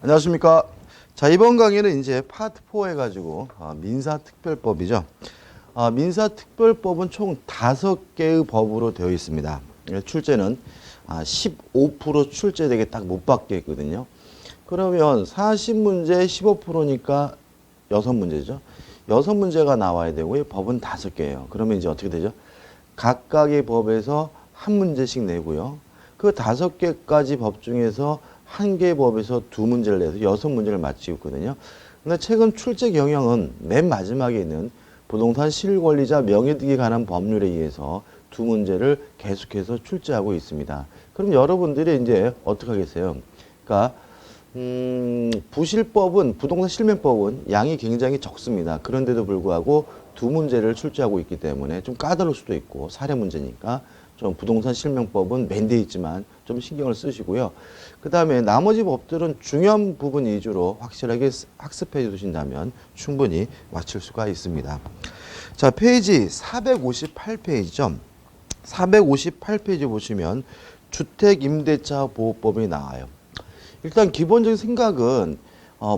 안녕하십니까. 자, 이번 강의는 이제 파트 4 해가지고 민사특별법이죠. 민사특별법은 총 5개의 법으로 되어 있습니다. 출제는 15% 출제되게 딱 못 받게 있거든요. 그러면 40문제 15%니까 6문제죠. 6문제가 나와야 되고요. 법은 5개예요. 그러면 이제 어떻게 되죠? 각각의 법에서 한 문제씩 내고요. 그 5개까지 법 중에서 한 개의 법에서 2문제를 내서 6문제를 맞히고 있거든요. 근데 최근 출제 경향은 맨 마지막에 있는 부동산 실권리자 명예득에 관한 법률에 의해서 2문제를 계속해서 출제하고 있습니다. 그럼 여러분들이 이제 어떻게 하겠어요? 그러니까 부실법은 부동산 실명법은 양이 굉장히 적습니다. 그런데도 불구하고 2문제를 출제하고 있기 때문에 좀 까다로울 수도 있고 사례 문제니까 좀 부동산 실명법은 맨데 있지만 좀 신경을 쓰시고요. 그 다음에 나머지 법들은 중요한 부분 위주로 확실하게 학습해 주신다면 충분히 맞출 수가 있습니다. 자, 페이지 458페이지죠. 458페이지 보시면 주택임대차보호법이 나와요. 일단 기본적인 생각은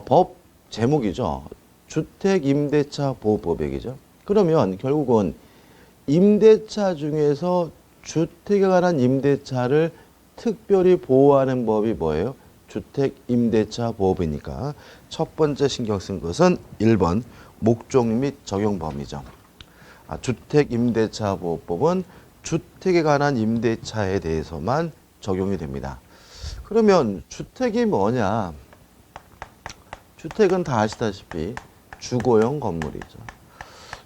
법 제목이죠. 주택임대차보호법 얘기죠. 그러면 결국은 임대차 중에서 주택에 관한 임대차를 특별히 보호하는 법이 뭐예요? 주택임대차보호법이니까 첫 번째 신경 쓴 것은 1번 목적 및 적용 범위죠. 주택임대차보호법은 주택에 관한 임대차에 대해서만 적용이 됩니다. 그러면 주택이 뭐냐? 주택은 다 아시다시피 주거용 건물이죠.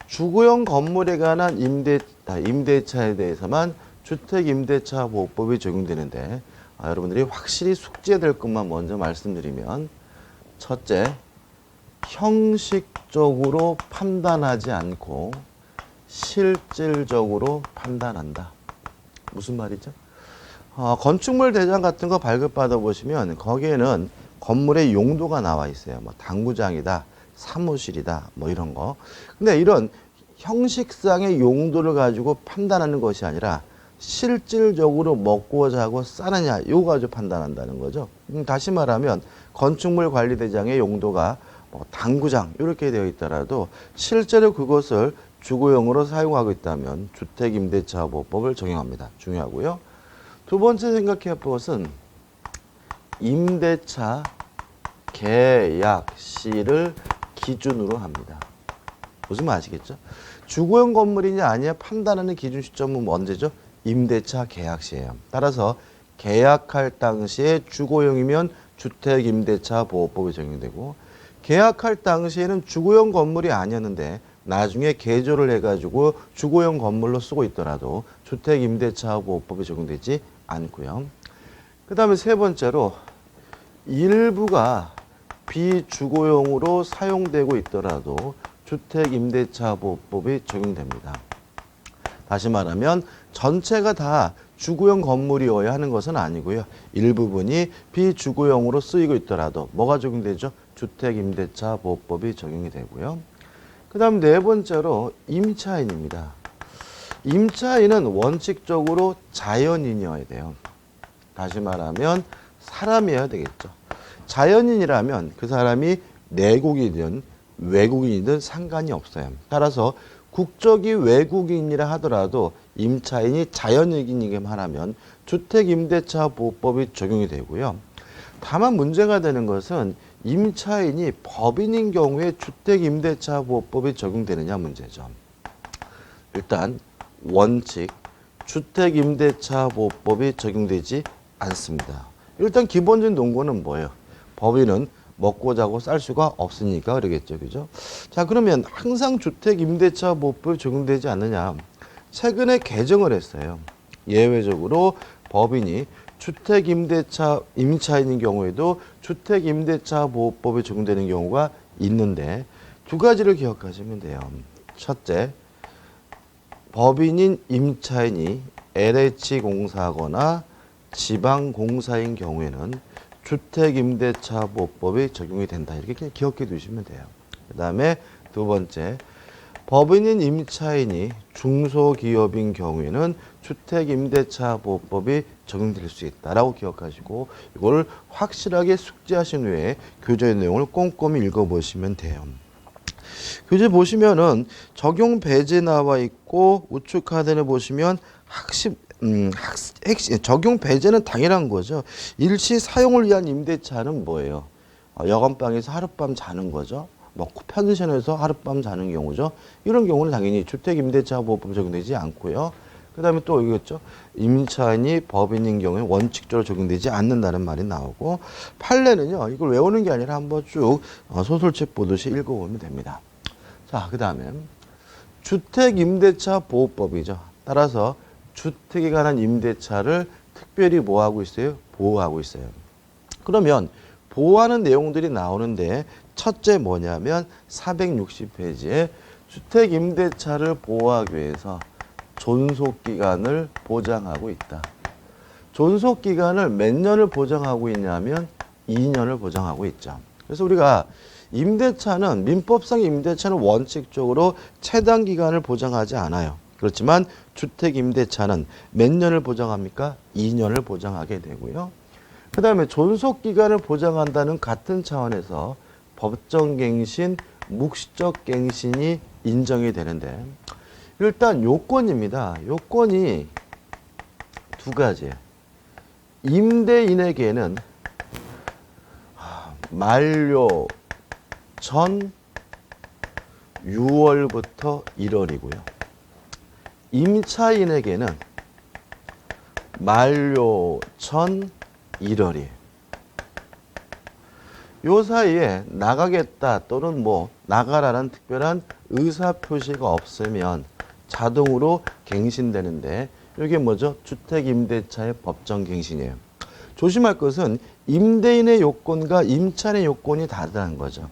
주거용 건물에 관한 임대차에 대해서만 주택임대차보호법이 적용되는데 여러분들이 확실히 숙지해야 될 것만 먼저 말씀드리면 첫째, 형식적으로 판단하지 않고 실질적으로 판단한다. 무슨 말이죠? 건축물 대장 같은 거 발급받아 보시면 거기에는 건물의 용도가 나와 있어요. 뭐 당구장이다, 사무실이다, 뭐 이런 거. 근데 이런 형식상의 용도를 가지고 판단하는 것이 아니라 실질적으로 먹고 자고 싸느냐, 이거 가지고 판단한다는 거죠. 다시 말하면 건축물 관리대장의 용도가 뭐 당구장 이렇게 되어 있더라도 실제로 그것을 주거용으로 사용하고 있다면 주택임대차보호법을 적용합니다. 중요하고요. 두 번째 생각해야 할 것은 임대차 계약 시를 기준으로 합니다. 무슨 말 아시겠죠? 주거용 건물이냐 아니냐 판단하는 기준 시점은 언제죠? 임대차 계약 시예요. 따라서 계약할 당시에 주거용이면 주택임대차보호법이 적용되고 계약할 당시에는 주거용 건물이 아니었는데 나중에 개조를 해가지고 주거용 건물로 쓰고 있더라도 주택임대차보호법이 적용되지 않고요. 그 다음에 세 번째로 일부가 비주거용으로 사용되고 있더라도 주택임대차보호법이 적용됩니다. 다시 말하면 전체가 다 주거용 건물이어야 하는 것은 아니고요. 일부분이 비주거용으로 쓰이고 있더라도 뭐가 적용되죠? 주택임대차보호법이 적용이 되고요. 그 다음 네 번째로 임차인입니다. 임차인은 원칙적으로 자연인이어야 돼요. 다시 말하면 사람이어야 되겠죠. 자연인이라면 그 사람이 내국이든 외국인이든 상관이 없어요. 따라서 국적이 외국인이라 하더라도 임차인이 자연인이기만 하면 주택임대차보호법이 적용이 되고요. 다만 문제가 되는 것은 임차인이 법인인 경우에 주택임대차보호법이 적용되느냐 문제죠. 일단 원칙 주택임대차보호법이 적용되지 않습니다. 일단 기본적인 논거는 뭐예요? 법인은 먹고 자고 쌀 수가 없으니까 그러겠죠. 그죠? 자, 그러면 항상 주택임대차보호법이 적용되지 않느냐? 최근에 개정을 했어요. 예외적으로 법인이 임차인인 경우에도 주택임대차보호법이 적용되는 경우가 있는데 두 가지를 기억하시면 돼요. 첫째, 법인인 임차인이 LH공사거나 지방공사인 경우에는 주택임대차보호법이 적용이 된다. 이렇게 그냥 기억해 두시면 돼요. 그 다음에 두 번째, 법인인 임차인이 중소기업인 경우에는 주택임대차보호법이 적용될 수 있다라고 기억하시고 이걸 확실하게 숙지하신 후에 교재 내용을 꼼꼼히 읽어보시면 돼요. 교재 보시면은 적용 배제 나와 있고 우측 하단에 보시면 핵심, 적용 배제는 당연한 거죠. 일시 사용을 위한 임대차는 뭐예요? 여관방에서 하룻밤 자는 거죠. 뭐 펜션에서 하룻밤 자는 경우죠. 이런 경우는 당연히 주택임대차보호법 적용되지 않고요. 그 다음에 또 이거죠. 임차인이 법인인 경우에 원칙적으로 적용되지 않는다는 말이 나오고 판례는요. 이걸 외우는 게 아니라 한번 쭉 소설책 보듯이 읽어보면 됩니다. 자, 그 다음에 주택임대차보호법이죠. 따라서 주택에 관한 임대차를 특별히 뭐하고 있어요? 보호하고 있어요. 그러면 보호하는 내용들이 나오는데 첫째 뭐냐면 460페이지에 주택임대차를 보호하기 위해서 존속기간을 보장하고 있다. 존속기간을 몇 년을 보장하고 있냐면 2년을 보장하고 있죠. 그래서 우리가 임대차는 민법상 임대차는 원칙적으로 최단 기간을 보장하지 않아요. 그렇지만 주택임대차는 몇 년을 보장합니까? 2년을 보장하게 되고요. 그 다음에 존속기간을 보장한다는 같은 차원에서 법정갱신, 묵시적갱신이 인정이 되는데 일단 요건입니다. 요건이 두 가지예요. 임대인에게는 만료 전 6월부터 1월이고요. 임차인에게는 만료 전 1월이에요. 요 사이에 나가겠다 또는 뭐 나가라는 특별한 의사표시가 없으면 자동으로 갱신되는데 이게 뭐죠? 주택임대차의 법정갱신이에요. 조심할 것은 임대인의 요건과 임차인의 요건이 다르다는 거죠.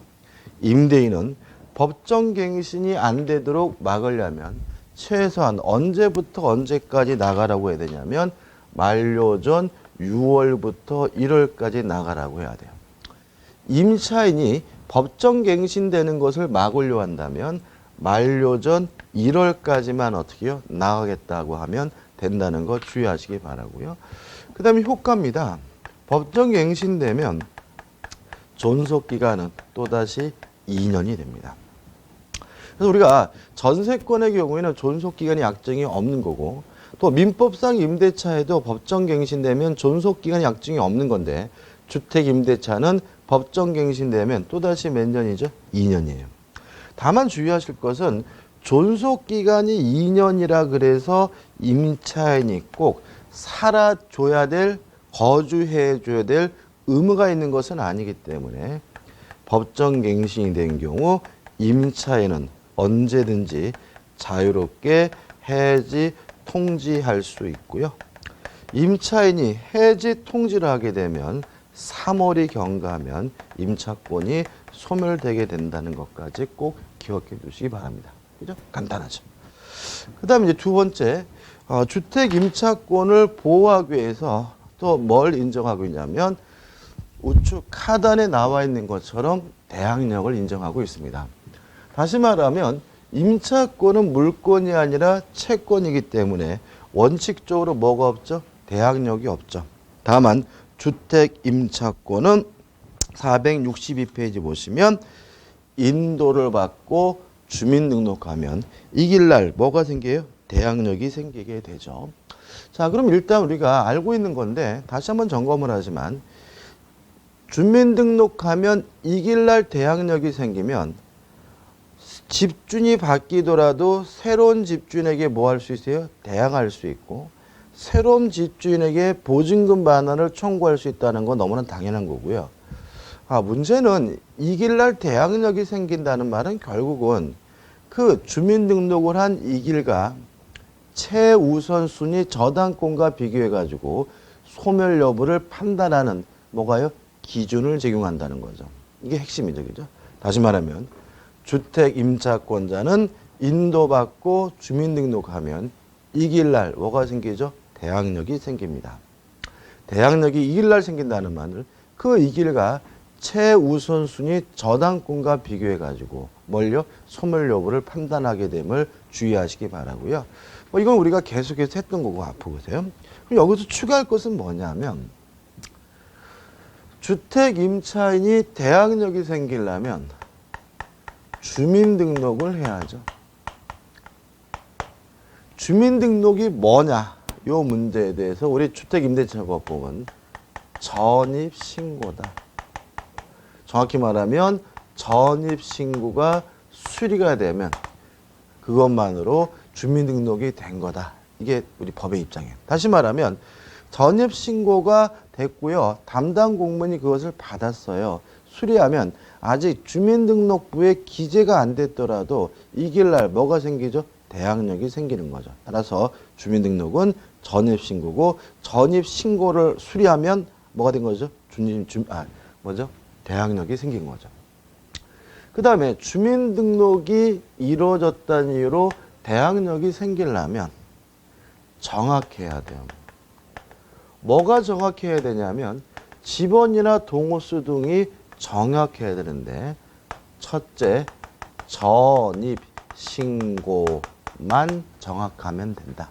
임대인은 법정갱신이 안 되도록 막으려면 최소한 언제부터 언제까지 나가라고 해야 되냐면 만료 전 6월부터 1월까지 나가라고 해야 돼요. 임차인이 법정갱신되는 것을 막으려 한다면 만료 전 1월까지만 어떻게 해요? 나가겠다고 하면 된다는 거 주의하시기 바라고요. 그 다음에 효과입니다. 법정갱신되면 존속기간은 또다시 2년이 됩니다. 그래서 우리가 전세권의 경우에는 존속기간이 약정이 없는 거고 또 민법상 임대차에도 법정갱신되면 존속기간이 약정이 없는 건데 주택임대차는 법정갱신되면 또다시 몇 년이죠? 2년이에요. 다만 주의하실 것은 존속기간이 2년이라 그래서 임차인이 꼭 살아줘야 될, 거주해줘야 될 의무가 있는 것은 아니기 때문에 법정갱신이 된 경우 임차인은 언제든지 자유롭게 해지 통지할 수 있고요. 임차인이 해지 통지를 하게 되면 3월이 경과하면 임차권이 소멸되게 된다는 것까지 꼭 기억해 주시기 바랍니다. 그죠? 간단하죠. 그 다음에 이제 두 번째, 주택 임차권을 보호하기 위해서 또 뭘 인정하고 있냐면 우측 하단에 나와 있는 것처럼 대항력을 인정하고 있습니다. 다시 말하면 임차권은 물권이 아니라 채권이기 때문에 원칙적으로 뭐가 없죠? 대항력이 없죠. 다만 주택 임차권은 462페이지 보시면 인도를 받고 주민등록하면 이길 날 뭐가 생겨요? 대항력이 생기게 되죠. 자, 그럼 일단 우리가 알고 있는 건데 다시 한번 점검을 하지만 주민등록하면 이길 날 대항력이 생기면 집주인이 바뀌더라도 새로운 집주인에게 뭐 할 수 있어요? 대항할 수 있고 새로운 집주인에게 보증금 반환을 청구할 수 있다는 건 너무나 당연한 거고요. 문제는 이길 날 대항력이 생긴다는 말은 결국은 그 주민등록을 한 이길과 최우선순위 저당권과 비교해가지고 소멸 여부를 판단하는 뭐가요? 기준을 적용한다는 거죠. 이게 핵심이죠. 그죠? 다시 말하면 주택 임차권자는 인도받고 주민등록하면 이길 날 뭐가 생기죠? 대항력이 생깁니다. 대항력이 이길 날 생긴다는 말은 그 이길과 최우선순위 저당권과 비교해가지고 뭘요? 소멸 여부를 판단하게 됨을 주의하시기 바라고요. 이건 우리가 계속해서 했던 거고 앞으로 보세요. 그럼 여기서 추가할 것은 뭐냐면 주택 임차인이 대항력이 생기려면 주민등록을 해야죠. 주민등록이 뭐냐? 이 문제에 대해서 우리 주택임대차법은 전입신고다. 정확히 말하면 전입신고가 수리가 되면 그것만으로 주민등록이 된 거다. 이게 우리 법의 입장이에요. 다시 말하면 전입신고가 됐고요. 담당 공무원이 그것을 받았어요. 수리하면 아직 주민등록부에 기재가 안 됐더라도 이길날 뭐가 생기죠? 대항력이 생기는 거죠. 따라서 주민등록은 전입신고고 전입신고를 수리하면 뭐가 된 거죠? 대항력이 생긴 거죠. 그 다음에 주민등록이 이루어졌다는 이유로 대항력이 생기려면 정확해야 돼요. 뭐가 정확해야 되냐면 지번이나 동호수 등이 정확해야 되는데 첫째, 전입신고만 정확하면 된다.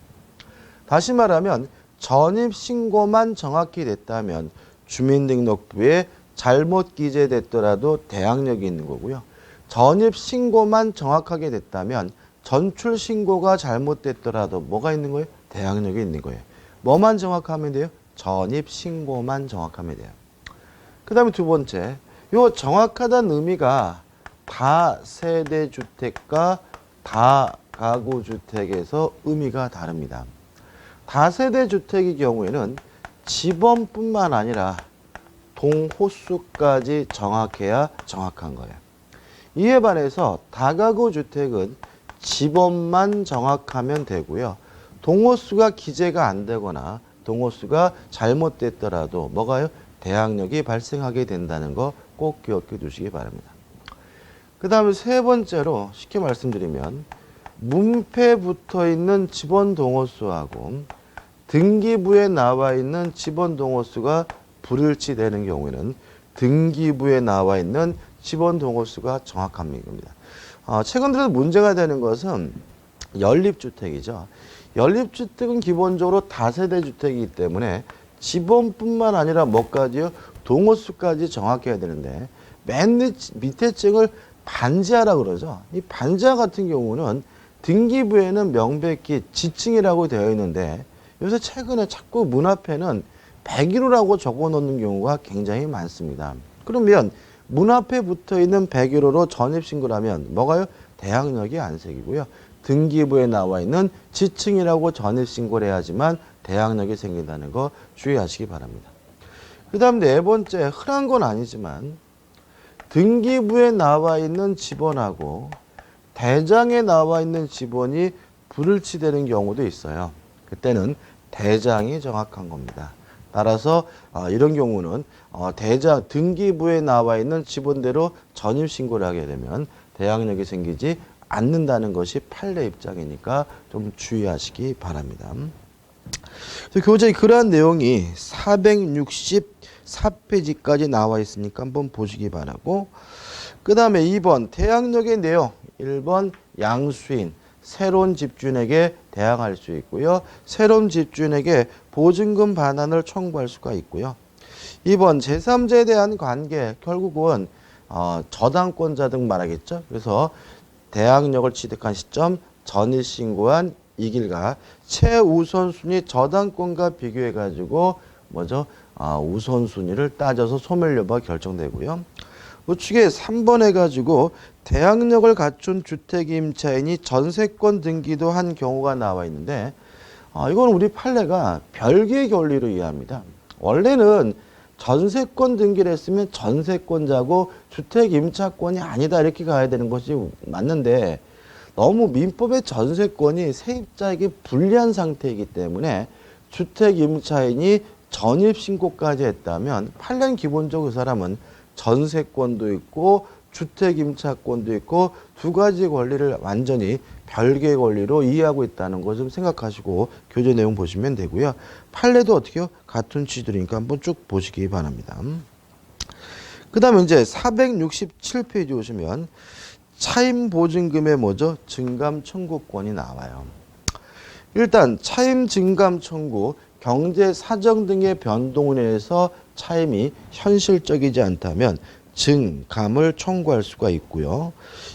다시 말하면 전입신고만 정확히 됐다면 주민등록부에 잘못 기재됐더라도 대항력이 있는 거고요. 전입신고만 정확하게 됐다면 전출신고가 잘못됐더라도 뭐가 있는 거예요? 대항력이 있는 거예요. 뭐만 정확하면 돼요? 전입신고만 정확하면 돼요. 그 다음에 두 번째, 요 정확하다는 의미가 다세대주택과 다가구주택에서 의미가 다릅니다. 다세대주택의 경우에는 지번뿐만 아니라 동호수까지 정확해야 정확한 거예요. 이에 반해서 다가구 주택은 지번만 정확하면 되고요. 동호수가 기재가 안 되거나 동호수가 잘못됐더라도 뭐가요? 대항력이 발생하게 된다는 거 꼭 기억해 두시기 바랍니다. 그 다음에 세 번째로 쉽게 말씀드리면 문패에 붙어 있는 지번 동호수하고 등기부에 나와 있는 지번 동호수가 불일치되는 경우에는 등기부에 나와 있는 지번 동호수가 정확한 겁니다. 최근 들어서 문제가 되는 것은 연립주택이죠. 연립주택은 기본적으로 다세대 주택이기 때문에 지번뿐만 아니라 뭐까지요? 동호수까지 정확해야 되는데 맨 밑에 층을 반지하라 그러죠. 이 반지하 같은 경우는 등기부에는 명백히 지층이라고 되어 있는데 요새 최근에 자꾸 문 앞에는 101호라고 적어 놓는 경우가 굉장히 많습니다. 그러면 문 앞에 붙어 있는 101호로 전입신고라면 뭐가요? 대항력이 안 생기고요. 등기부에 나와 있는 지층이라고 전입신고를 해야지만 대항력이 생긴다는 거 주의하시기 바랍니다. 그 다음 네 번째, 흔한 건 아니지만 등기부에 나와 있는 지번하고 대장에 나와 있는 지번이 불일치되는 경우도 있어요. 그때는 대장이 정확한 겁니다. 따라서 이런 경우는 대장 등기부에 나와 있는 지번대로 전입신고를 하게 되면 대항력이 생기지 않는다는 것이 판례 입장이니까 좀 주의하시기 바랍니다. 교재에 그러한 내용이 464페이지까지 나와 있으니까 한번 보시기 바라고, 그 다음에 2번 대항력의 내용, 1번 양수인 새로운 집주인에게 대항할 수 있고요. 새로운 집주인에게 보증금 반환을 청구할 수가 있고요. 2번 제3자에 대한 관계, 결국은 저당권자 등 말하겠죠. 그래서 대항력을 취득한 시점, 전입신고한 이 길과 최우선순위 저당권과 비교해가지고 우선순위를 따져서 소멸 여부가 결정되고요. 우측에 3번 해가지고 대항력을 갖춘 주택임차인이 전세권 등기도 한 경우가 나와 있는데 이건 우리 판례가 별개의 권리로 이해합니다. 원래는 전세권 등기를 했으면 전세권자고 주택임차권이 아니다 이렇게 가야 되는 것이 맞는데 너무 민법의 전세권이 세입자에게 불리한 상태이기 때문에 주택임차인이 전입신고까지 했다면 판례는 기본적으로 그 사람은 전세권도 있고 주택임차권도 있고 두 가지 권리를 완전히 별개의 권리로 이해하고 있다는 거 좀 생각하시고 교재 내용 보시면 되고요. 판례도 어떻게 해요? 같은 취지니까 한번 쭉 보시기 바랍니다. 그 그다음에 이제 467페이지 오시면 차임 보증금의 뭐죠? 증감 청구권이 나와요. 일단 차임 증감 청구, 경제 사정 등의 변동에 의해서 차임이 현실적이지 않다면 증감을 청구할 수가 있고요.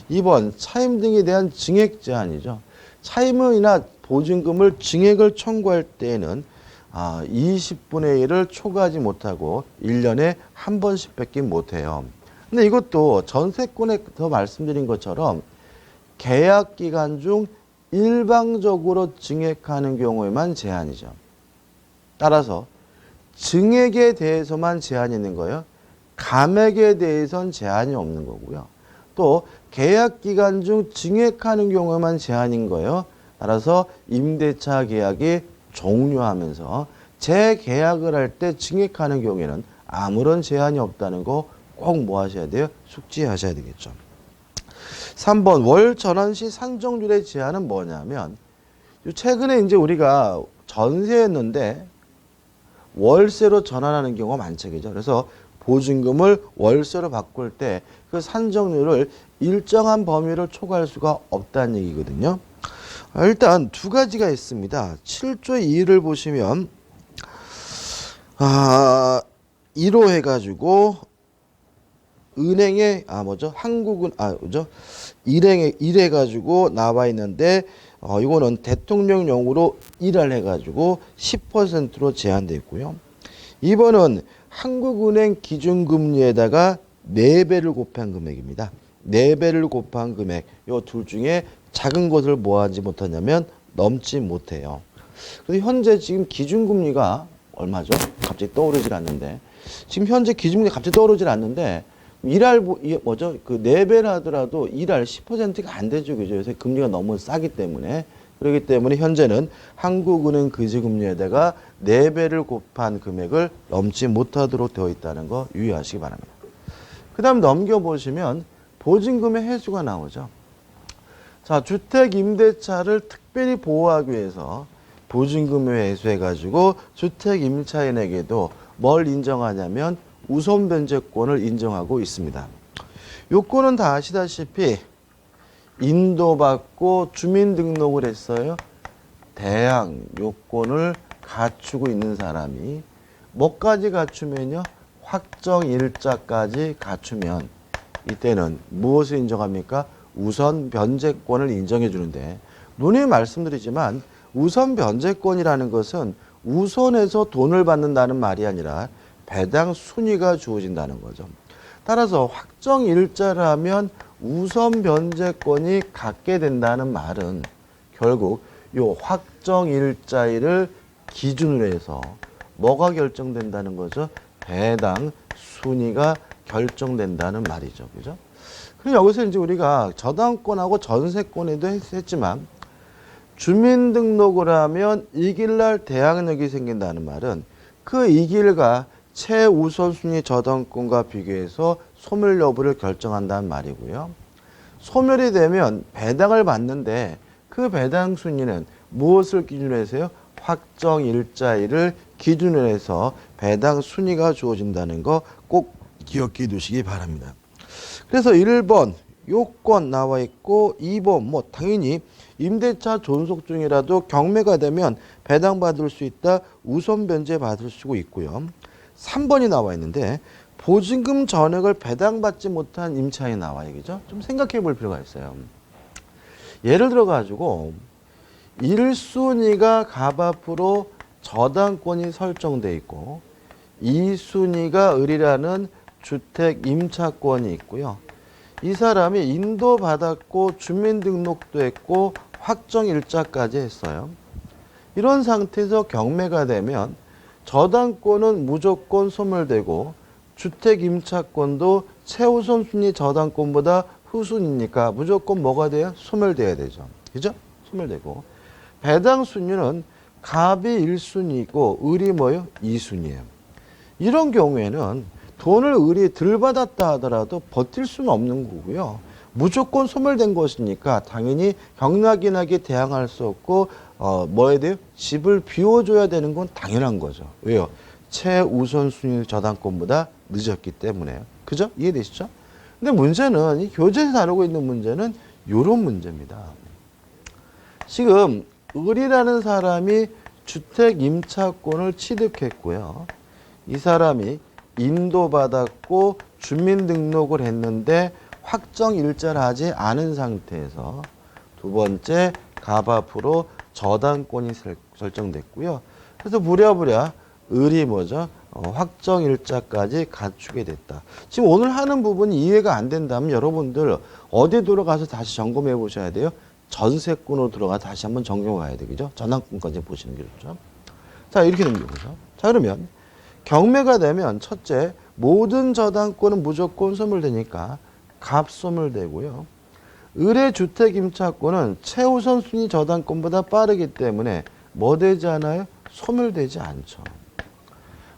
2번 차임 등에 대한 증액 제한이죠. 차임이나 보증금을 증액을 청구할 때에는 20분의 1을 초과하지 못하고 1년에 한 번씩밖에 못해요. 근데 이것도 전세권에서 말씀드린 것처럼 계약 기간 중 일방적으로 증액하는 경우에만 제한이죠. 따라서 증액에 대해서만 제한이 있는 거예요. 감액에 대해서는 제한이 없는 거고요. 또 계약 기간 중 증액하는 경우에만 제한인 거예요. 따라서 임대차 계약이 종료하면서 재계약을 할 때 증액하는 경우에는 아무런 제한이 없다는 거 꼭 뭐 하셔야 돼요? 숙지하셔야 되겠죠. 3번 월 전환 시 산정률의 제한은 뭐냐면 최근에 이제 우리가 전세였는데 월세로 전환하는 경우가 많죠. 그죠? 그래서 보증금을 월세로 바꿀 때 그 산정률을 일정한 범위를 초과할 수가 없다는 얘기거든요. 일단 두 가지가 있습니다. 7조 2를 보시면 1호 해가지고 은행에 한국은 일해 가지고 나와 있는데 이거는 대통령령으로 일할 해가지고 10%로 제한되어 있고요. 2번은 한국은행 기준금리에다가 4배를 곱한 금액입니다. 4배를 곱한 금액, 이 둘 중에 작은 것을 뭐 하지 못하냐면 넘지 못해요. 그래서 현재 지금 기준금리가 얼마죠? 갑자기 떠오르질 않는데 지금 현재 기준금리가 갑자기 떠오르질 않는데 그 4배를 하더라도 10%가 안 되죠. 그죠? 요새 금리가 너무 싸기 때문에. 그렇기 때문에 현재는 한국은행 기준금리에다가 4배를 곱한 금액을 넘지 못하도록 되어 있다는 거 유의하시기 바랍니다. 그 다음 넘겨보시면 보증금의 해수가 나오죠. 자, 주택 임대차를 특별히 보호하기 위해서 보증금을 해수해가지고 주택 임차인에게도 뭘 인정하냐면 우선 변제권을 인정하고 있습니다. 요건은 다 아시다시피 인도받고 주민등록을 했어요. 대항 요건을 갖추고 있는 사람이 뭐까지 갖추면요? 확정 일자까지 갖추면 이때는 무엇을 인정합니까? 우선 변제권을 인정해 주는데 누누이 말씀드리지만 우선 변제권이라는 것은 우선해서 돈을 받는다는 말이 아니라 배당 순위가 주어진다는 거죠. 따라서 확정 일자를 하면 우선 변제권이 갖게 된다는 말은 결국 이 확정 일자를 기준으로 해서 뭐가 결정된다는 거죠? 배당 순위가 결정된다는 말이죠. 그죠? 그럼 여기서 이제 우리가 저당권하고 전세권에도 했지만 주민등록을 하면 이길날 대항력이 생긴다는 말은 그 이길과 최우선순위 저당권과 비교해서 소멸 여부를 결정한다는 말이고요. 소멸이 되면 배당을 받는데 그 배당 순위는 무엇을 기준으로 해서요? 확정 일자일을 기준으로 해서 배당 순위가 주어진다는 거 꼭 기억해 두시기 바랍니다. 그래서 1번 요건 나와 있고 2번 당연히 임대차 존속 중이라도 경매가 되면 배당받을 수 있다. 우선 변제 받을 수 있고요. 3번이 나와 있는데 보증금 전액을 배당받지 못한 임차인이 나와 있죠. 좀 생각해 볼 필요가 있어요. 예를 들어 가지고 1순위가 갑 앞으로 저당권이 설정돼 있고 2순위가 을이라는 주택 임차권이 있고요. 이 사람이 인도받았고 주민등록도 했고 확정 일자까지 했어요. 이런 상태에서 경매가 되면 저당권은 무조건 소멸되고 주택 임차권도 최우선 순위 저당권보다 후순위니까 무조건 뭐가 돼요? 소멸돼야 되죠. 그죠? 소멸되고 배당 순위는 갑이 1순위이고 을이 뭐예요? 2순위예요. 이런 경우에는 돈을 을이 덜 받았다 하더라도 버틸 수는 없는 거고요. 무조건 소멸된 것이니까 당연히 경락인하게 대항할 수 없고 뭐에 대해 집을 비워줘야 되는 건 당연한 거죠. 왜요? 최우선순위 저당권보다 늦었기 때문에요. 그죠? 이해되시죠? 근데 문제는 이 교재에서 다루고 있는 문제는 이런 문제입니다. 지금 을이라는 사람이 주택 임차권을 취득했고요. 이 사람이 인도받았고 주민등록을 했는데 확정 일자를 하지 않은 상태에서 두 번째 갑 앞으로 저당권이 설정됐고요. 그래서 부랴부랴 을이 뭐죠? 확정 일자까지 갖추게 됐다. 지금 오늘 하는 부분이 이해가 안 된다면 여러분들 어디 들어가서 다시 점검해 보셔야 돼요. 전세권으로 들어가 다시 한번 점검해야 되겠죠. 저당권까지 보시는 게 좋죠. 자, 이렇게 넘겨보죠. 자, 그러면 경매가 되면 첫째, 모든 저당권은 무조건 소멸되니까 갑 소멸되고요. 을의 주택 임차권은 최우선 순위 저당권보다 빠르기 때문에 뭐 되지 않아요? 소멸되지 않죠.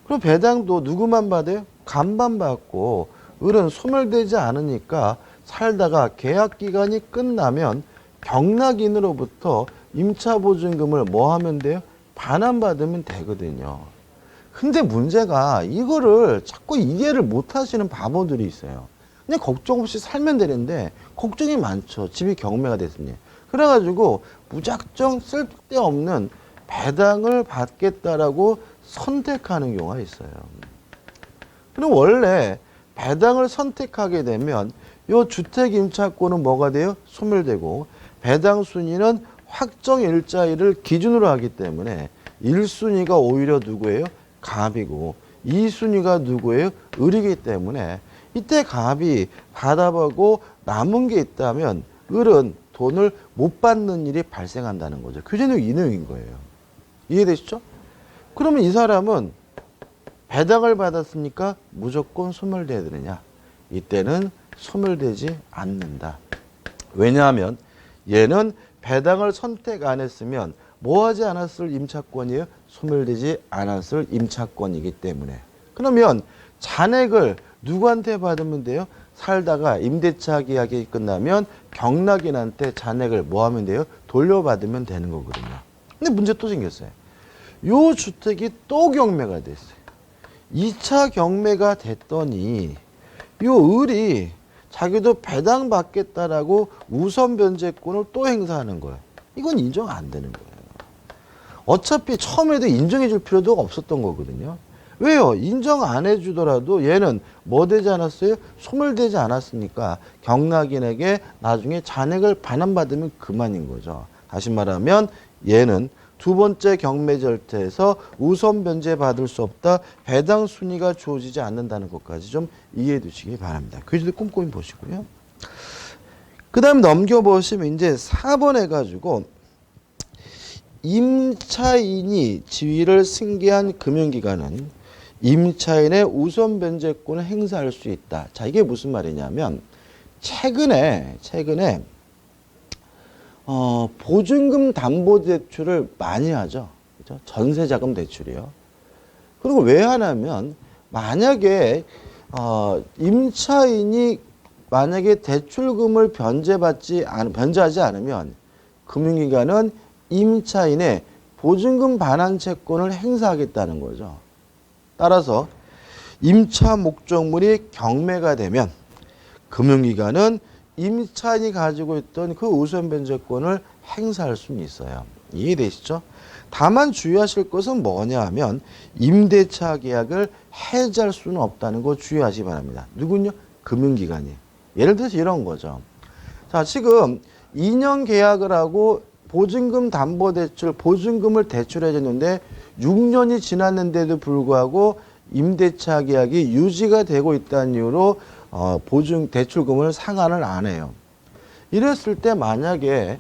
그럼 배당도 누구만 받아요? 갑만 받고 을은 소멸되지 않으니까 살다가 계약 기간이 끝나면 경락인으로부터 임차보증금을 뭐 하면 돼요? 반환받으면 되거든요. 근데 문제가 이거를 자꾸 이해를 못 하시는 바보들이 있어요. 그냥 걱정 없이 살면 되는데 걱정이 많죠. 집이 경매가 됐으니. 그래가지고 무작정 쓸데없는 배당을 받겠다라고 선택하는 경우가 있어요. 그럼 원래 배당을 선택하게 되면 이 주택 임차권은 뭐가 돼요? 소멸되고 배당 순위는 확정 일자일을 기준으로 하기 때문에 1순위가 오히려 누구예요? 갑이고 2순위가 누구예요? 을이기 때문에 이때 갑이 받아보고 남은 게 있다면 을은 돈을 못 받는 일이 발생한다는 거죠. 교재 내용 이 내용인 거예요. 이해되시죠? 그러면 이 사람은 배당을 받았으니까 무조건 소멸돼야 되느냐? 이때는 소멸되지 않는다. 왜냐하면 얘는 배당을 선택 안 했으면 뭐 하지 않았을 임차권이에요? 소멸되지 않았을 임차권이기 때문에. 그러면 잔액을 누구한테 받으면 돼요? 살다가 임대차 계약이 끝나면 경락인한테 잔액을 뭐 하면 돼요? 돌려받으면 되는 거거든요. 근데 문제 또 생겼어요. 요 주택이 또 경매가 됐어요. 2차 경매가 됐더니 요 을이 자기도 배당 받겠다라고 우선 변제권을 또 행사하는 거예요. 이건 인정 안 되는 거예요. 어차피 처음에도 인정해 줄 필요도 없었던 거거든요. 왜요? 인정 안 해주더라도 얘는 뭐 되지 않았어요? 소멸되지 않았으니까 경락인에게 나중에 잔액을 반환받으면 그만인 거죠. 다시 말하면 얘는 두 번째 경매 절차에서 우선 변제 받을 수 없다. 배당 순위가 주어지지 않는다는 것까지 좀 이해해 두시기 바랍니다. 교재도 꼼꼼히 보시고요. 그 다음 넘겨보시면 이제 4번 해가지고 임차인이 지위를 승계한 금융기관은 임차인의 우선 변제권을 행사할 수 있다. 자, 이게 무슨 말이냐면 최근에 보증금 담보대출을 많이 하죠. 그렇죠? 전세자금 대출이요. 그리고 왜 하냐면 만약에 임차인이 만약에 대출금을 변제하지 않으면 금융기관은 임차인의 보증금 반환 채권을 행사하겠다는 거죠. 따라서 임차 목적물이 경매가 되면 금융기관은 임차인이 가지고 있던 그 우선 변제권을 행사할 수는 있어요. 이해되시죠? 다만 주의하실 것은 뭐냐 하면 임대차 계약을 해지할 수는 없다는 거 주의하시기 바랍니다. 누군요? 금융기관이. 예를 들어서 이런 거죠. 자, 지금 2년 계약을 하고 보증금 담보대출, 보증금을 대출해 줬는데 6년이 지났는데도 불구하고 임대차 계약이 유지가 되고 있다는 이유로 대출금을 상환을 안 해요. 이랬을 때 만약에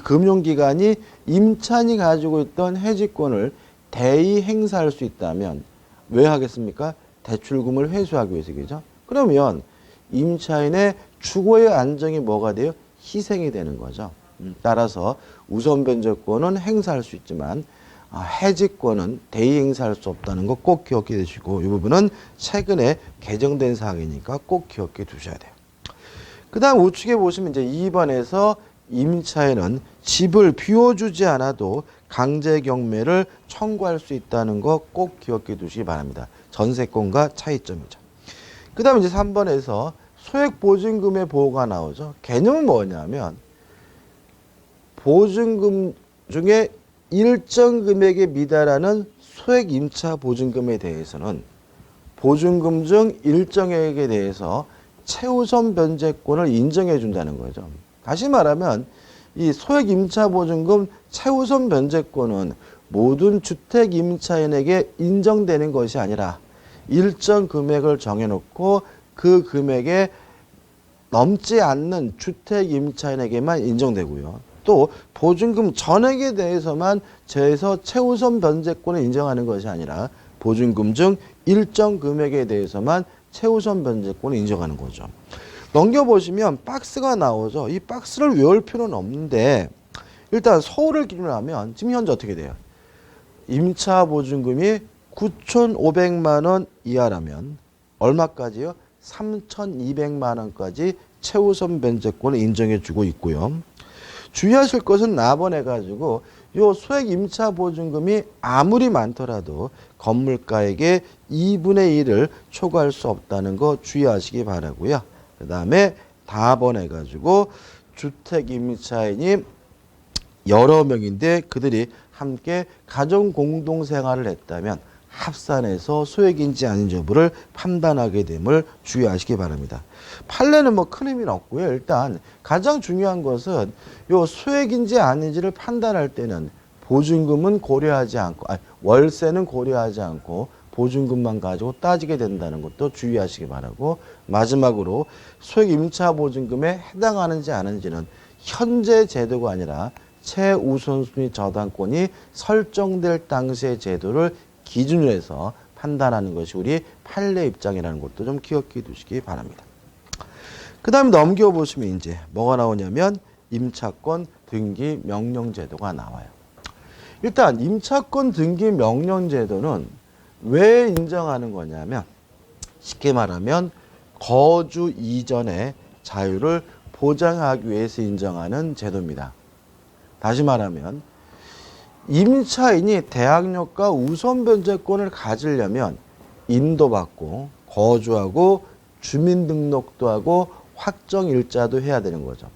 금융기관이 임차인이 가지고 있던 해지권을 대의 행사할 수 있다면 왜 하겠습니까? 대출금을 회수하기 위해서겠죠. 그러면 임차인의 주거의 안정이 뭐가 돼요? 희생이 되는 거죠. 따라서 우선 변제권은 행사할 수 있지만 해지권은 대의 행사할 수 없다는 거 꼭 기억해 두시고 이 부분은 최근에 개정된 사항이니까 꼭 기억해 두셔야 돼요. 그 다음 우측에 보시면 이제 2번에서 임차인은 집을 비워주지 않아도 강제 경매를 청구할 수 있다는 거 꼭 기억해 두시기 바랍니다. 전세권과 차이점이죠. 그 다음에 이제 3번에서 소액보증금의 보호가 나오죠. 개념은 뭐냐면 보증금 중에 일정 금액에 미달하는 소액 임차 보증금에 대해서는 보증금 중 일정액에 대해서 최우선 변제권을 인정해 준다는 거죠. 다시 말하면 이 소액 임차 보증금 최우선 변제권은 모든 주택 임차인에게 인정되는 것이 아니라 일정 금액을 정해놓고 그 금액에 넘지 않는 주택 임차인에게만 인정되고요. 또 보증금 전액에 대해서만 최우선 변제권을 인정하는 것이 아니라 보증금 중 일정 금액에 대해서만 최우선 변제권을 인정하는 거죠. 넘겨보시면 박스가 나오죠. 이 박스를 외울 필요는 없는데 일단 서울을 기준으로 하면 지금 현재 어떻게 돼요? 임차 보증금이 9,500만 원 이하라면 얼마까지요? 3,200만 원까지 최우선 변제권을 인정해 주고 있고요. 주의하실 것은 나번해가지고 요 소액 임차 보증금이 아무리 많더라도 건물가액의 2분의 1을 초과할 수 없다는 거 주의하시기 바라고요. 그 다음에 다번해가지고 주택 임차인이 여러 명인데 그들이 함께 가정 공동 생활을 했다면 합산해서 소액인지 아닌지 여부를 판단하게 됨을 주의하시기 바랍니다. 판례는 뭐 큰 의미는 없고요. 일단 가장 중요한 것은 요 소액인지 아닌지를 판단할 때는 보증금은 고려하지 않고 월세는 고려하지 않고 보증금만 가지고 따지게 된다는 것도 주의하시기 바라고, 마지막으로 소액 임차 보증금에 해당하는지 아닌지는 현재 제도가 아니라 최우선순위 저당권이 설정될 당시의 제도를 기준으로 해서 판단하는 것이 우리 판례 입장이라는 것도 좀 기억해 두시기 바랍니다. 그 다음에 넘겨보시면 이제 뭐가 나오냐면 임차권 등기 명령 제도가 나와요. 일단 임차권 등기 명령 제도는 왜 인정하는 거냐면 쉽게 말하면 거주 이전의 자유를 보장하기 위해서 인정하는 제도입니다. 다시 말하면 임차인이 대항력과 우선 변제권을 가지려면 인도받고 거주하고 주민등록도 하고 확정일자도 해야 되는 거죠.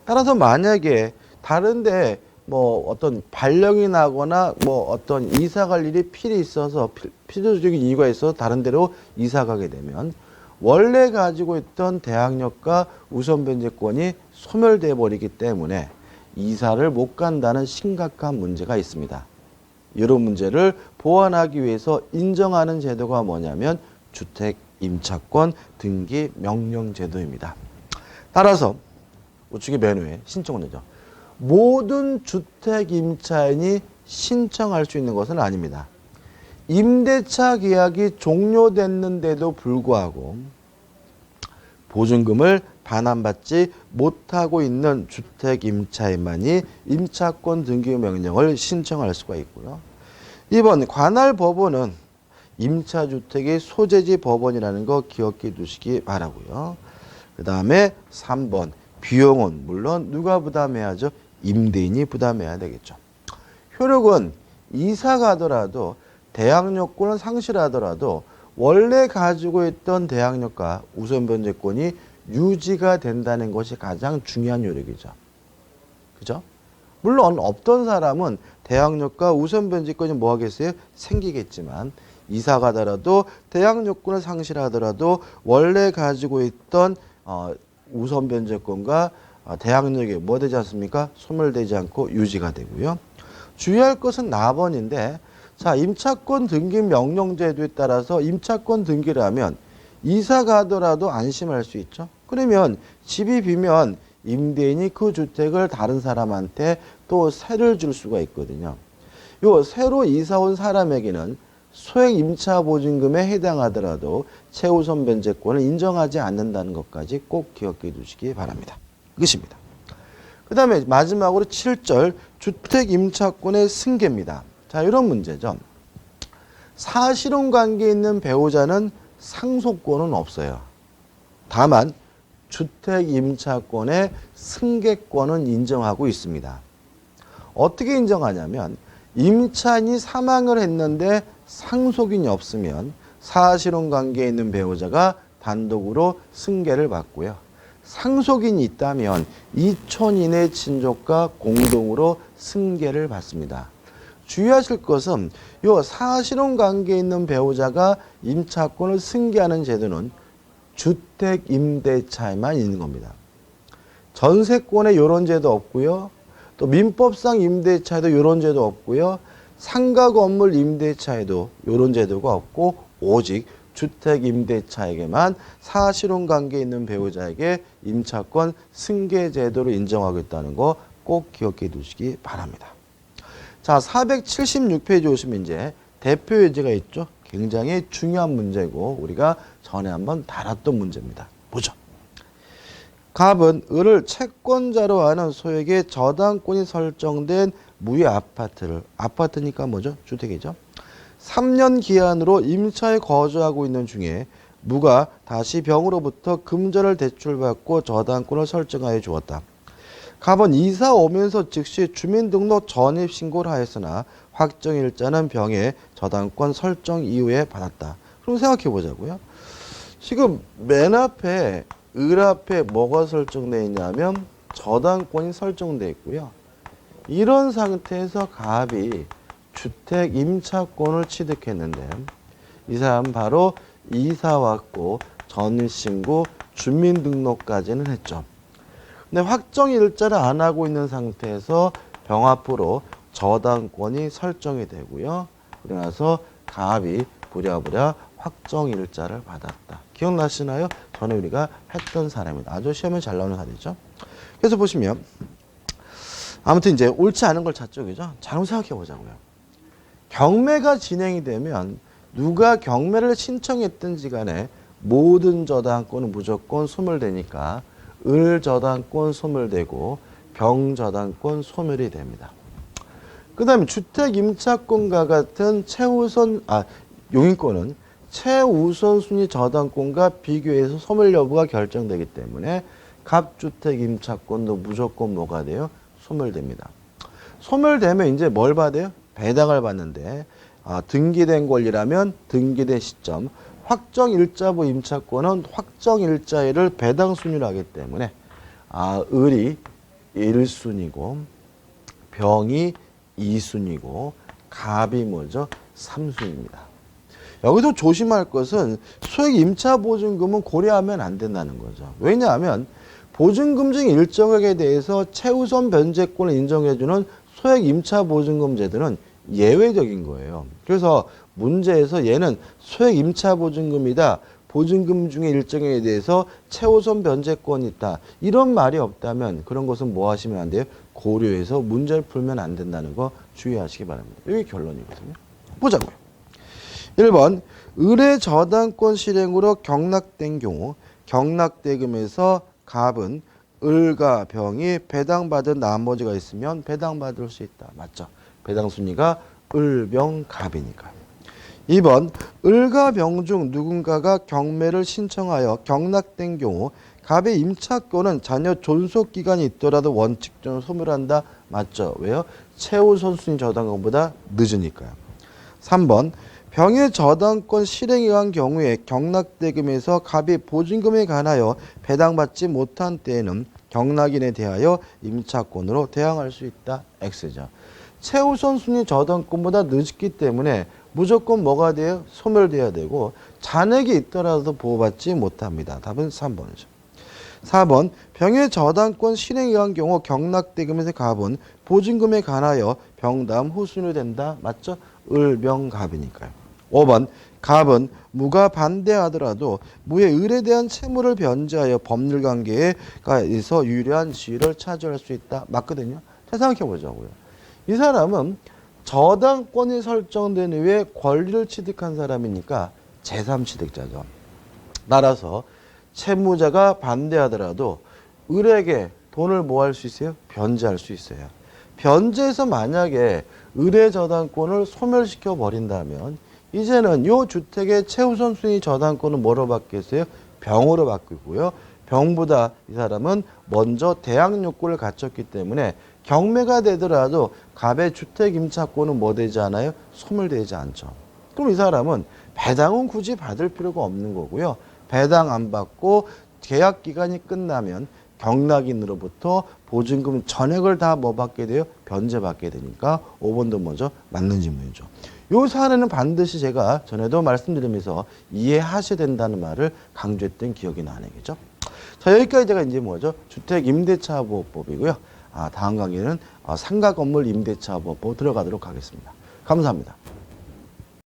따라서 만약에 다른데 뭐 어떤 발령이 나거나 뭐 어떤 이사 갈 일이 필히 있어서 필요적인 이유가 있어서 다른 데로 이사 가게 되면 원래 가지고 있던 대항력과 우선 변제권이 소멸돼 버리기 때문에 이사를 못 간다는 심각한 문제가 있습니다. 이런 문제를 보완하기 위해서 인정하는 제도가 뭐냐면 주택 임차권 등기 명령 제도입니다. 따라서 우측의 메뉴에 신청은요. 모든 주택 임차인이 신청할 수 있는 것은 아닙니다. 임대차 계약이 종료됐는데도 불구하고 보증금을 반환받지 못하고 있는 주택 임차인만이 임차권 등기 명령을 신청할 수가 있고요. 2번 관할 법원은 임차주택의 소재지 법원이라는 거 기억해 두시기 바라고요. 그 다음에 3번 비용은 물론 누가 부담해야죠? 임대인이 부담해야 되겠죠. 효력은 이사 가더라도 대항력권을 상실하더라도 원래 가지고 있던 대항력과 우선 변제권이 유지가 된다는 것이 가장 중요한 효력이죠. 그죠? 물론 없던 사람은 대항력과 우선 변제권이 뭐 하겠어요? 생기겠지만 이사 가더라도 대항력권을 상실하더라도 원래 가지고 있던 우선 변제권과 대항력이 뭐 되지 않습니까? 소멸되지 않고 유지가 되고요. 주의할 것은 나번인데 자, 임차권 등기 명령제도에 따라서 임차권 등기를 하면 이사 가더라도 안심할 수 있죠. 그러면 집이 비면 임대인이 그 주택을 다른 사람한테 또 세를 줄 수가 있거든요. 요 새로 이사 온 사람에게는 소액 임차 보증금에 해당하더라도 최우선 변제권을 인정하지 않는다는 것까지 꼭 기억해 두시기 바랍니다. 끝입니다. 그 다음에 마지막으로 7절 주택 임차권의 승계입니다. 자, 이런 문제죠. 사실혼 관계에 있는 배우자는 상속권은 없어요. 다만 주택 임차권의 승계권은 인정하고 있습니다. 어떻게 인정하냐면 임차인이 사망을 했는데 상속인이 없으면 사실혼 관계에 있는 배우자가 단독으로 승계를 받고요. 상속인이 있다면 이촌인의 친족과 공동으로 승계를 받습니다. 주의하실 것은 이 사실혼 관계에 있는 배우자가 임차권을 승계하는 제도는 주택 임대차에만 있는 겁니다. 전세권에 이런 제도 없고요. 또 민법상 임대차에도 이런 제도 없고요. 상가 건물 임대차에도 이런 제도가 없고 오직 주택 임대차에게만 사실혼 관계에 있는 배우자에게 임차권 승계 제도를 인정하고 있다는 거 꼭 기억해 두시기 바랍니다. 자, 476페이지 오시면 이제 대표 예제가 있죠. 굉장히 중요한 문제고 우리가 전에 한번 다뤘던 문제입니다. 보죠. 갑은 을을 채권자로 하는 소에게 저당권이 설정된 무의 아파트를, 아파트니까 뭐죠? 주택이죠. 3년 기한으로 임차에 거주하고 있는 중에 무가 다시 병으로부터 금전을 대출받고 저당권을 설정하여 주었다. 갑은 이사 오면서 즉시 주민등록 전입신고를 하였으나 확정일자는 병의 저당권 설정 이후에 받았다. 그럼 생각해 보자고요. 지금 맨 앞에 을 앞에 뭐가 설정되어 있냐면 저당권이 설정되어 있고요. 이런 상태에서 갑이 주택 임차권을 취득했는데 이 사람 바로 이사 왔고 전입신고 주민등록까지는 했죠. 근데 확정일자를 안 하고 있는 상태에서 병 앞으로 저당권이 설정이 되고요. 그러나서 갑이 부랴부랴 확정일자를 받았다. 기억나시나요? 전에 우리가 했던 사례입니다. 아주 시험에 잘 나오는 사례죠. 그래서 보시면 아무튼 이제 옳지 않은 걸 찾죠. 그죠? 잘 생각해 보자고요. 경매가 진행이 되면 누가 경매를 신청했든지 간에 모든 저당권은 무조건 소멸되니까 을 저당권 소멸되고 병 저당권 소멸이 됩니다. 그 다음에 주택 임차권과 같은 용인권은 최우선순위 저당권과 비교해서 소멸 여부가 결정되기 때문에 갑주택 임차권도 무조건 뭐가 돼요? 소멸됩니다. 소멸되면 이제 뭘 받아요? 배당을 받는데 등기된 권리라면 등기된 시점, 확정일자부 임차권은 확정일자일을 배당순위로 하기 때문에 을이 1순위고 병이 2순위고 갑이 뭐죠? 3순위입니다. 여기서 조심할 것은 소액 임차보증금은 고려하면 안 된다는 거죠. 왜냐하면 보증금 중 일정액에 대해서 최우선 변제권을 인정해주는 소액 임차보증금 제도는 예외적인 거예요. 그래서 문제에서 얘는 소액 임차보증금이다. 보증금 중에 일정액에 대해서 최우선 변제권이 있다. 이런 말이 없다면 그런 것은 뭐 하시면 안 돼요? 고려해서 문제를 풀면 안 된다는 거 주의하시기 바랍니다. 이게 결론이거든요. 보자고요. 1번 을의 저당권 실행으로 경락된 경우 경락대금에서 갑은 을과 병이 배당받은 나머지가 있으면 배당받을 수 있다. 맞죠? 배당 순위가 을, 병, 갑이니까. 2번 을과 병 중 누군가가 경매를 신청하여 경락된 경우 갑의 임차권은 자녀 존속기간이 있더라도 원칙적으로 소멸한다. 맞죠? 왜요? 최우선순위 저당권보다 늦으니까요. 3번 병의 저당권 실행에 의한 경우에 경락대금에서 갑이 보증금에 관하여 배당받지 못한 때에는 경락인에 대하여 임차권으로 대항할 수 있다. X죠. 최우선순위 저당권보다 늦기 때문에 무조건 뭐가 돼요? 소멸돼야 되고 잔액이 있더라도 보호받지 못합니다. 답은 3번이죠. 4번 병의 저당권 실행에 의한 경우 경락대금에서 갑은 보증금에 관하여 병다음 후순위로 된다. 맞죠? 을, 병, 갑이니까요. 5번 갑은 무가 반대하더라도 무의 을에 대한 채무를 변제하여 법률관계에서 유리한 지위를 차지할 수 있다. 맞거든요. 자, 생각해 보자고요. 이 사람은 저당권이 설정된 이후에 권리를 취득한 사람이니까 제3취득자죠. 따라서 채무자가 반대하더라도 을에게 돈을 뭐 할 수 있어요? 변제할 수 있어요. 변제해서 만약에 을의 저당권을 소멸시켜 버린다면 이제는 이 주택의 최우선순위 저당권은 뭐로 바뀌었어요? 병으로 바뀌고요. 병보다 이 사람은 먼저 대항 욕구를 갖췄기 때문에 경매가 되더라도 갑의 주택 임차권은 뭐 되지 않아요? 소멸되지 않죠. 그럼 이 사람은 배당은 굳이 받을 필요가 없는 거고요. 배당 안 받고 계약 기간이 끝나면 경락인으로부터 보증금 전액을 다 뭐 받게 돼요? 변제받게 되니까 5번도 뭐죠? 맞는 질문이죠. 요 사안에는 반드시 제가 전에도 말씀드리면서 이해하셔야 된다는 말을 강조했던 기억이 나네겠죠. 자, 여기까지 제가 이제 뭐죠? 주택임대차보호법이고요. 다음 강의는 상가 건물 임대차보호법 들어가도록 하겠습니다. 감사합니다.